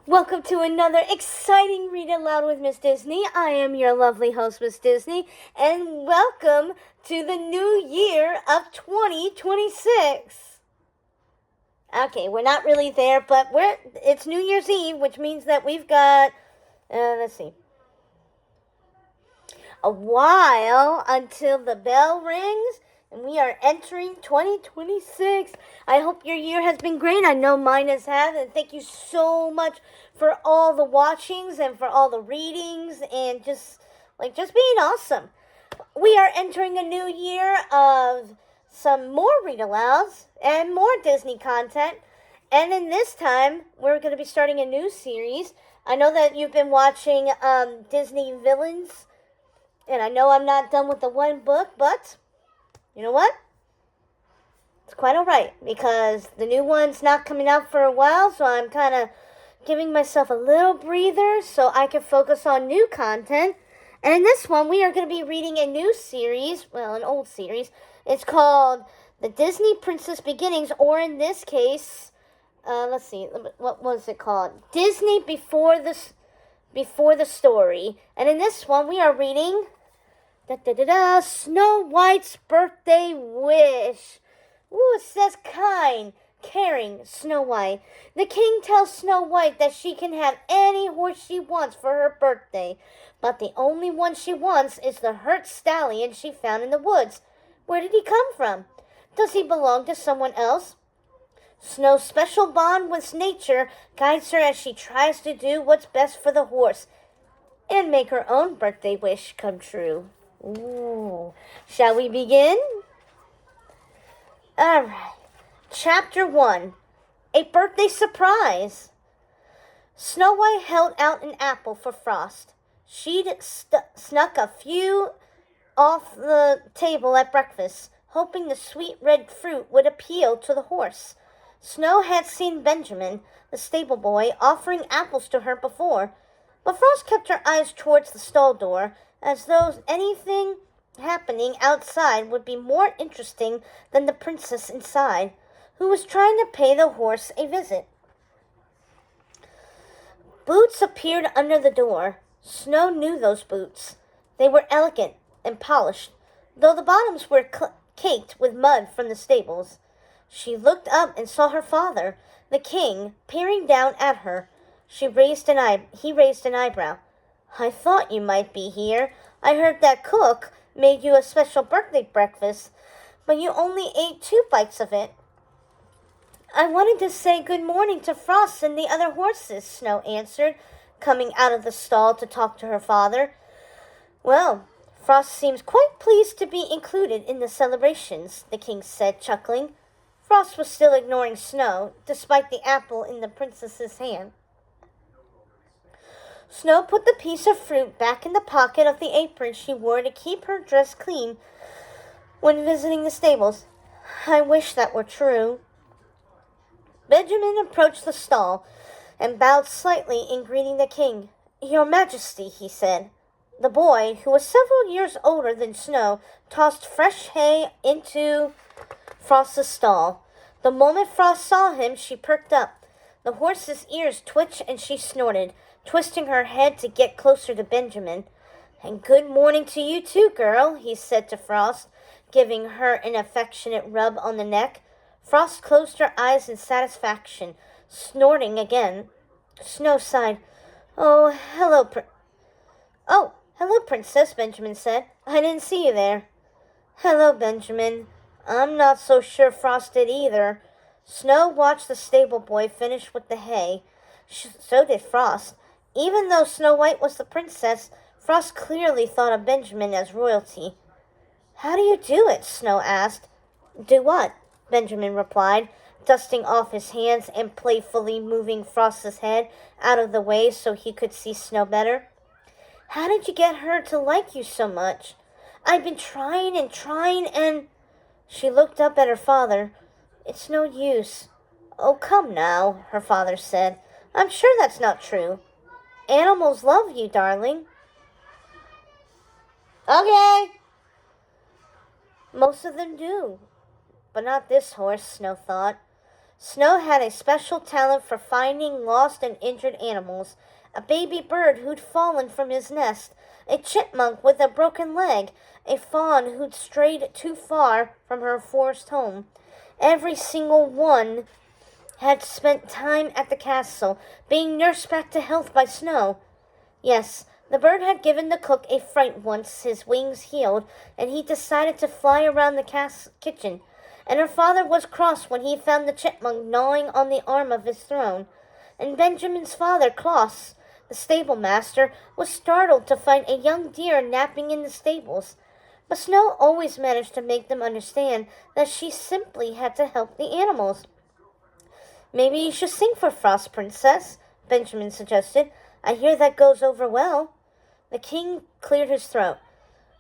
Welcome to another exciting Read Aloud with Miss Disney. I am your lovely host, Miss Disney, and welcome to the new year of 2026. Okay, we're not really there, but it's New Year's Eve, which means that we've got, let's see, a while until the bell rings and we are entering 2026. I hope your year has been great. I know mine has had, and thank you so much for all the watchings and for all the readings and just being awesome. We are entering a new year of some more read alouds and more Disney content. And in this time, we're going to be starting a new series. I know that you've been watching Disney Villains, and I know I'm not done with the one book, but you know what? It's quite alright because the new one's not coming out for a while, so I'm kind of giving myself a little breather so I can focus on new content. And in this one, we are going to be reading a new series, well, an old series. It's called The Disney Princess Beginnings, or in this case, let's see, what was it called? Disney Before the Story. And in this one, we are reading Snow White's Birthday Wish. Ooh, it says kind, caring Snow White. The king tells Snow White that she can have any horse she wants for her birthday, but the only one she wants is the hurt stallion she found in the woods. Where did he come from? Does he belong to someone else? Snow's special bond with nature guides her as she tries to do what's best for the horse and make her own birthday wish come true. Ooh. Shall we begin? Alright. Chapter 1. A Birthday Surprise. Snow White held out an apple for Frost. She'd snuck a few off the table at breakfast, hoping the sweet red fruit would appeal to the horse. Snow had seen Benjamin, the stable boy, offering apples to her before, but Frost kept her eyes towards the stall door, as though anything happening outside would be more interesting than the princess inside, who was trying to pay the horse a visit. Boots appeared under the door. Snow knew those boots. They were elegant and polished, though the bottoms were caked with mud from the stables. She looked up and saw her father, the king, peering down at her. He raised an eyebrow. I thought you might be here. I heard that cook made you a special birthday breakfast, but you only ate 2 bites of it. I wanted to say good morning to Frost and the other horses, Snow answered, coming out of the stall to talk to her father. Well, Frost seems quite pleased to be included in the celebrations, the king said, chuckling. Frost was still ignoring Snow, despite the apple in the princess's hand. Snow put the piece of fruit back in the pocket of the apron she wore to keep her dress clean when visiting the stables. I wish that were true. Benjamin approached the stall and bowed slightly in greeting the king. Your Majesty, he said. The boy, who was several years older than Snow, tossed fresh hay into Frost's stall. The moment Frost saw him, she perked up. The horse's ears twitched and she snorted, twisting her head to get closer to Benjamin. And good morning to you too, girl, he said to Frost, giving her an affectionate rub on the neck. Frost closed her eyes in satisfaction, snorting again. Snow sighed. Oh, hello, Princess, Benjamin said. I didn't see you there. Hello, Benjamin. I'm not so sure Frost did either. Snow watched the stable boy finish with the hay. So did Frost. Even though Snow White was the princess, Frost clearly thought of Benjamin as royalty. How do you do it? Snow asked. Do what? Benjamin replied, dusting off his hands and playfully moving Frost's head out of the way so he could see Snow better. How did you get her to like you so much? I've been trying and... She looked up at her father. It's no use. Oh, come now, her father said. I'm sure that's not true. Animals love you, darling. Okay. Most of them do. But not this horse, Snow thought. Snow had a special talent for finding lost and injured animals, a baby bird who'd fallen from his nest, a chipmunk with a broken leg, a fawn who'd strayed too far from her forest home. Every single one had spent time at the castle, being nursed back to health by Snow. Yes, the bird had given the cook a fright once his wings healed, and he decided to fly around the kitchen. And her father was cross when he found the chipmunk gnawing on the arm of his throne. And Benjamin's father, Klaus, the stable master, was startled to find a young deer napping in the stables. But Snow always managed to make them understand that she simply had to help the animals. "Maybe you should sing for Frost, Princess," Benjamin suggested. "I hear that goes over well." The king cleared his throat.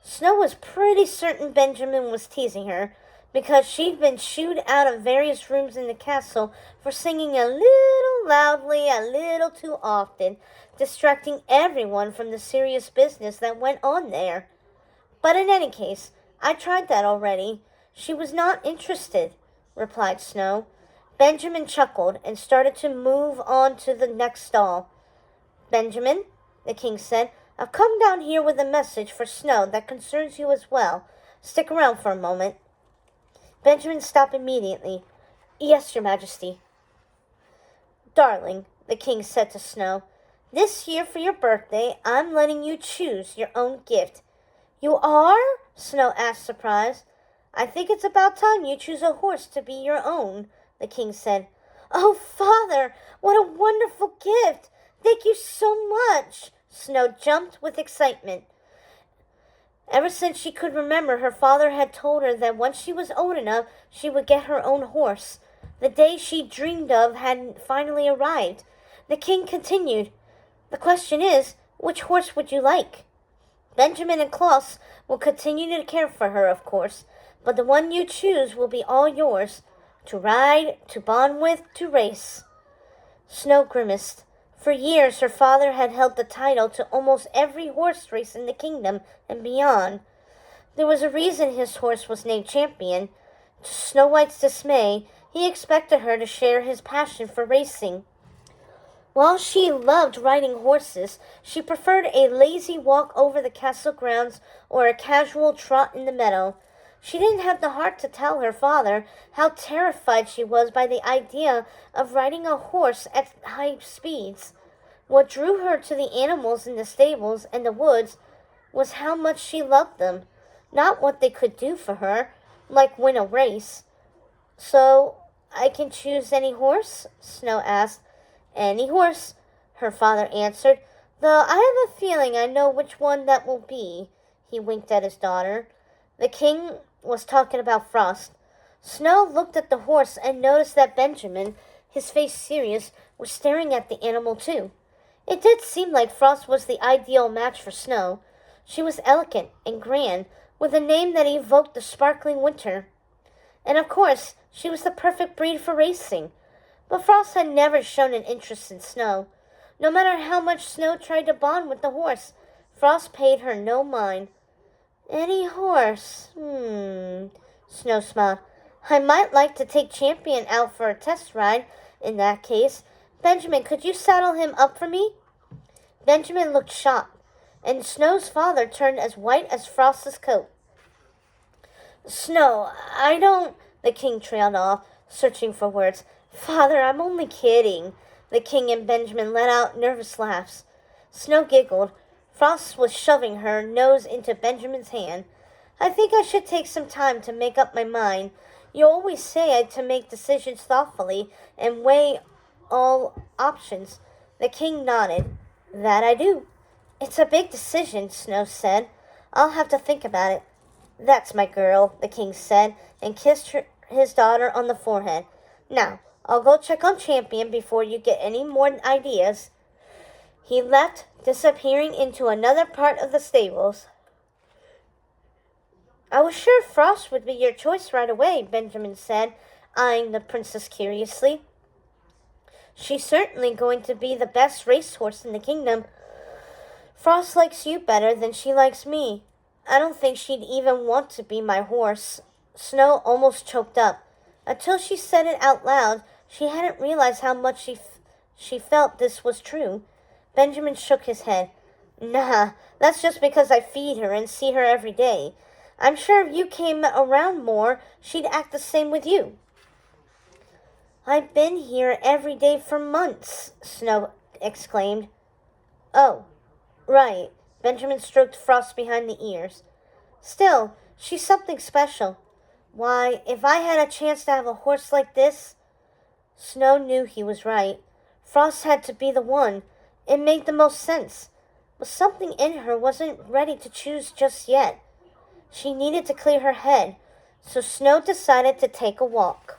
Snow was pretty certain Benjamin was teasing her, because she'd been shooed out of various rooms in the castle for singing a little loudly, a little too often, distracting everyone from the serious business that went on there. "But in any case, I tried that already. She was not interested," replied Snow. Benjamin chuckled and started to move on to the next stall. "Benjamin," the king said, "I've come down here with a message for Snow that concerns you as well. Stick around for a moment." Benjamin stopped immediately. "Yes, Your Majesty." "Darling," the king said to Snow, "this year for your birthday, I'm letting you choose your own gift." "You are?" Snow asked, surprised. "I think it's about time you choose a horse to be your own," the king said. "Oh, Father, what a wonderful gift! Thank you so much!" Snow jumped with excitement. Ever since she could remember, her father had told her that once she was old enough, she would get her own horse. The day she dreamed of had finally arrived. The king continued, "The question is, which horse would you like? Benjamin and Klaus will continue to care for her, of course, but the one you choose will be all yours, to ride, to bond with, to race." Snow grimaced. For years her father had held the title to almost every horse race in the kingdom and beyond. There was a reason his horse was named Champion. To Snow White's dismay, he expected her to share his passion for racing. While she loved riding horses, she preferred a lazy walk over the castle grounds or a casual trot in the meadow. She didn't have the heart to tell her father how terrified she was by the idea of riding a horse at high speeds. What drew her to the animals in the stables and the woods was how much she loved them, not what they could do for her, like win a race. "So, I can choose any horse?" Snow asked. "Any horse," her father answered, "though I have a feeling I know which one that will be." He winked at his daughter. The king was talking about Frost. Snow looked at the horse and noticed that Benjamin, his face serious, was staring at the animal too. It did seem like Frost was the ideal match for Snow. She was elegant and grand, with a name that evoked the sparkling winter. And of course, she was the perfect breed for racing. But Frost had never shown an interest in Snow. No matter how much Snow tried to bond with the horse, Frost paid her no mind. "Any horse? Snow smiled. "I might like to take Champion out for a test ride. In that case, Benjamin, could you saddle him up for me?" Benjamin looked shocked, and Snow's father turned as white as Frost's coat. "Snow, I don't—" the king trailed off, searching for words. "Father, I'm only kidding." The king and Benjamin let out nervous laughs. Snow giggled. Frost was shoving her nose into Benjamin's hand. "I think I should take some time to make up my mind. You always say to make decisions thoughtfully and weigh all options." The king nodded. "That I do." "It's a big decision," Snow said. "I'll have to think about it." "That's my girl," the king said, and kissed his daughter on the forehead. "Now, I'll go check on Champion before you get any more ideas." He left, disappearing into another part of the stables. "I was sure Frost would be your choice right away," Benjamin said, eyeing the princess curiously. "She's certainly going to be the best racehorse in the kingdom. Frost likes you better than she likes me. I don't think she'd even want to be my horse." Snow almost choked up. Until she said it out loud, She hadn't realized how much she felt this was true. Benjamin shook his head. Nah, that's just because I feed her and see her every day. I'm sure if you came around more, she'd act the same with you. I've been here every day for months, Snow exclaimed. Oh, right. Benjamin stroked Frost behind the ears. Still, she's something special. Why, if I had a chance to have a horse like this... Snow knew he was right. Frost had to be the one. It made the most sense. But something in her wasn't ready to choose just yet. She needed to clear her head, so Snow decided to take a walk.